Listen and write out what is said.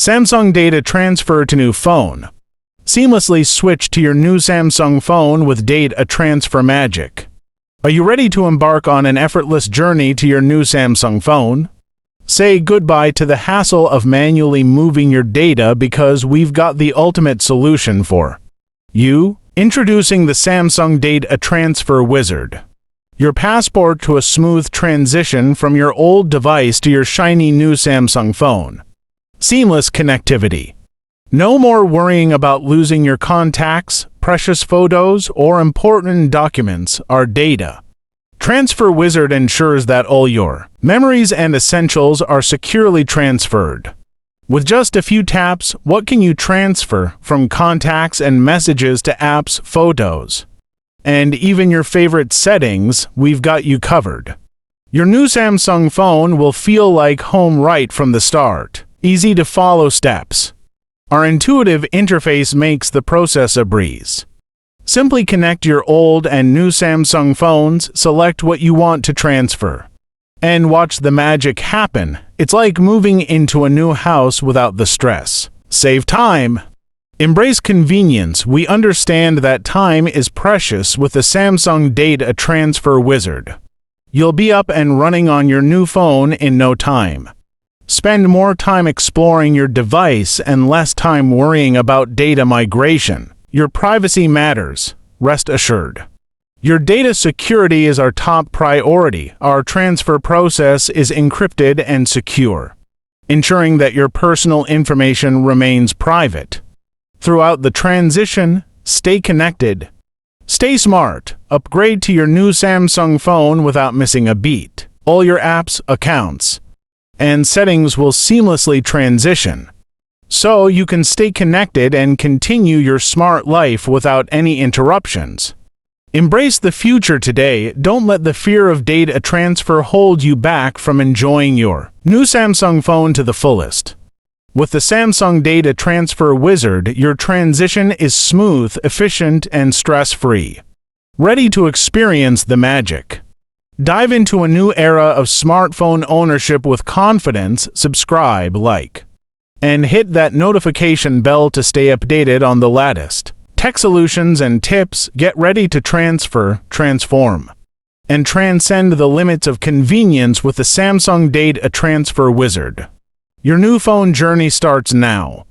Samsung data transfer to new phone. Seamlessly switch to your new Samsung phone with data transfer magic. Are you ready to embark on an effortless journey to your new Samsung phone? Say goodbye to the hassle of manually moving your data because we've got the ultimate solution for you. Introducing the Samsung Data Transfer Wizard. Your passport to a smooth transition from your old device to your shiny new Samsung phone. Seamless connectivity. No more worrying about losing your contacts, precious photos, or important documents. Our Data Transfer Wizard ensures that all your memories and essentials are securely transferred. With just a few taps, what can you transfer from contacts and messages to apps, photos, and even your favorite settings? We've got you covered. Your new Samsung phone will feel like home right from the start. Easy to follow steps. Our intuitive interface makes the process a breeze. Simply connect your old and new Samsung phones, select what you want to transfer, and watch the magic happen. It's like moving into a new house without the stress. Save time. Embrace convenience. We understand that time is precious with the Samsung Data Transfer Wizard. You'll be up and running on your new phone in no time. Spend more time exploring your device and less time worrying about data migration. Your privacy matters, rest assured. Your data security is our top priority. Our transfer process is encrypted and secure, ensuring that your personal information remains private. Throughout the transition, stay connected. Stay smart. Upgrade to your new Samsung phone without missing a beat. All your apps, accounts, and settings will seamlessly transition, so you can stay connected and continue your smart life without any interruptions. Embrace the future today. Don't let the fear of data transfer hold you back from enjoying your new Samsung phone to the fullest. With the Samsung Data Transfer Wizard, your transition is smooth, efficient, and stress-free. Ready to experience the magic? Dive into a new era of smartphone ownership with confidence. Subscribe, like, and hit that notification bell to stay updated on the latest tech solutions and tips. Get ready to transfer, transform, and transcend the limits of convenience with the Samsung Data Transfer Wizard. Your new phone journey starts now.